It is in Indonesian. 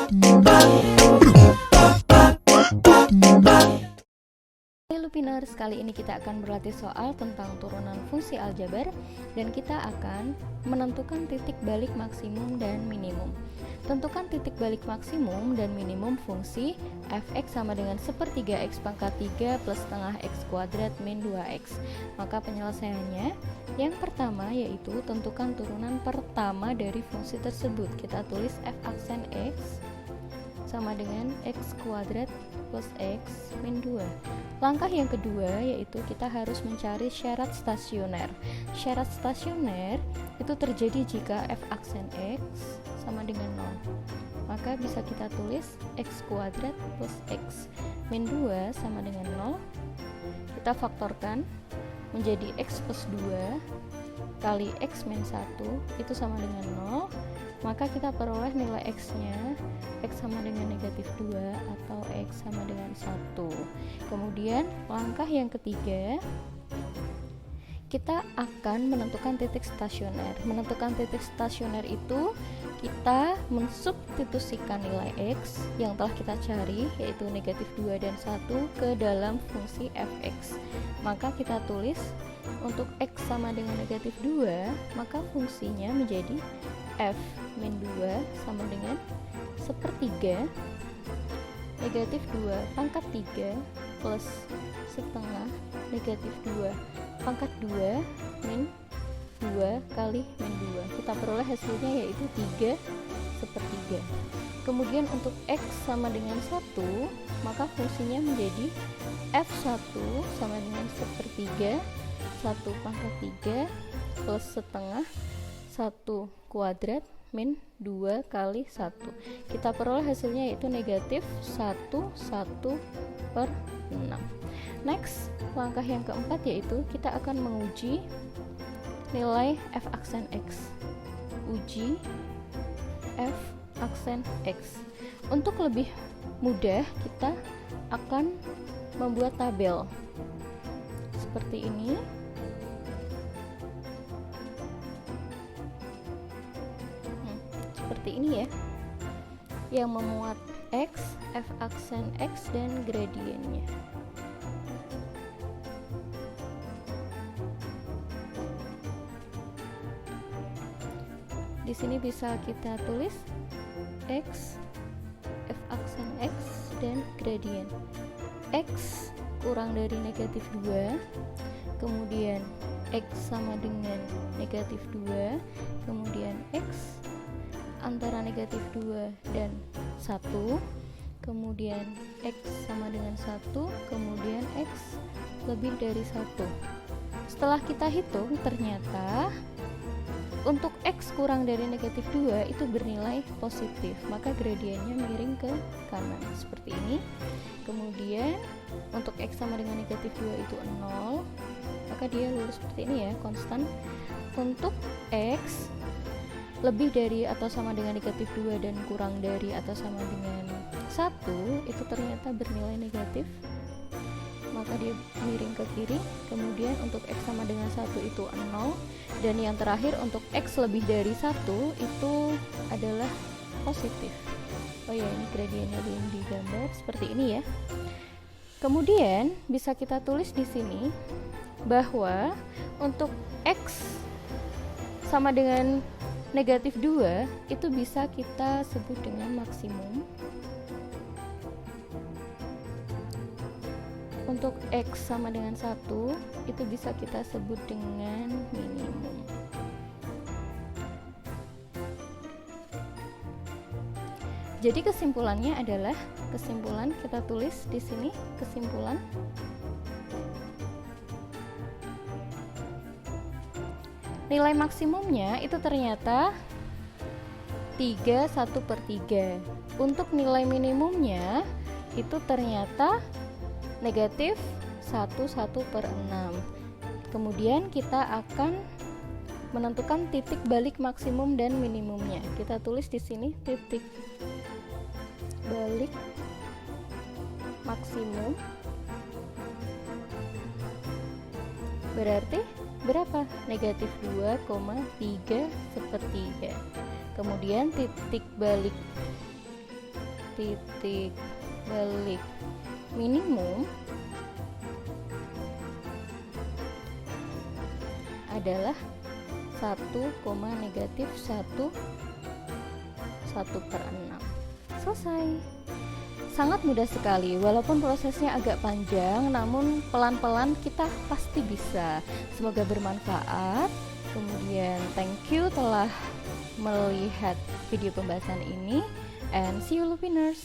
Hai Lupiners, kali ini kita akan berlatih soal tentang turunan fungsi aljabar dan kita akan menentukan titik balik maksimum dan minimum. Tentukan titik balik maksimum dan minimum fungsi f(x) sama dengan sepertiga x pangkat 3 plus setengah x kuadrat min 2x. Maka penyelesaiannya yang pertama yaitu tentukan turunan pertama dari fungsi tersebut. Kita tulis f aksen x sama dengan x kuadrat plus x min 2. Langkah yang kedua yaitu kita harus mencari syarat stasioner. Syarat stasioner itu terjadi jika f aksen x sama dengan 0. Maka bisa kita tulis x kuadrat plus x min 2 sama dengan 0. Kita faktorkan menjadi x plus 2 kali x min 1 itu sama dengan 0. Maka kita peroleh nilai x-nya, x sama dengan negatif 2 atau x sama dengan 1. Kemudian langkah yang ketiga, kita akan menentukan titik stasioner. Menentukan titik stasioner itu kita mensubstitusikan nilai x yang telah kita cari, yaitu negatif 2 dan 1 ke dalam fungsi fx. Maka kita tulis untuk x sama dengan negatif 2, maka fungsinya menjadi f min 2 sama dengan sepertiga negatif 2 pangkat 3 plus setengah negatif 2 pangkat 2 min 2 kali min 2. Kita peroleh hasilnya yaitu 3 sepertiga. Kemudian untuk x sama dengan 1, maka fungsinya menjadi f1 sama dengan sepertiga 1 pangkat 3 plus setengah 1 kuadrat min 2 kali 1. Kita peroleh hasilnya yaitu negatif 1 per 6. Next, langkah yang keempat yaitu kita akan menguji nilai f aksen x. Uji f aksen x. Untuk lebih mudah kita akan membuat tabel seperti ini. Seperti ini ya, yang memuat x, f aksen x dan gradiennya. Di sini bisa kita tulis x, f aksen x dan gradien. X kurang dari negatif 2, kemudian x sama dengan negatif 2, kemudian x antara negatif 2 dan 1, kemudian x sama dengan 1, kemudian x lebih dari 1. Setelah kita hitung, ternyata untuk x kurang dari negatif 2 itu bernilai positif, maka gradiennya miring ke kanan seperti ini. Kemudian untuk x sama dengan negatif 2 itu 0, maka dia lurus seperti ini ya, konstan. Untuk x lebih dari atau sama dengan negatif 2 dan kurang dari atau sama dengan 1 itu ternyata bernilai negatif, maka dia miring ke kiri. Kemudian untuk x sama dengan 1 itu 0, dan yang terakhir untuk x lebih dari 1 itu adalah positif. Oh ya, ini gradiennya belum digambar seperti ini ya. Kemudian bisa kita tulis di sini bahwa untuk x sama dengan negatif 2 itu bisa kita sebut dengan maksimum. Untuk x sama dengan 1 itu bisa kita sebut dengan minimum. Jadi kesimpulannya adalah, kesimpulan kita tulis di sini, kesimpulan nilai maksimumnya itu ternyata 3 1/3. Untuk nilai minimumnya itu ternyata negatif 1 1/6. Kemudian kita akan menentukan titik balik maksimum dan minimumnya. Kita tulis di sini titik balik maksimum berarti berapa? Negatif 2,3 sepertiga. Kemudian titik balik titik balik minimum adalah 1,-1 per 6. Selesai. Sangat mudah sekali, walaupun prosesnya agak panjang, namun pelan-pelan kita pasti bisa. Semoga bermanfaat. Kemudian thank you telah melihat video pembahasan ini, and see you Lupiners.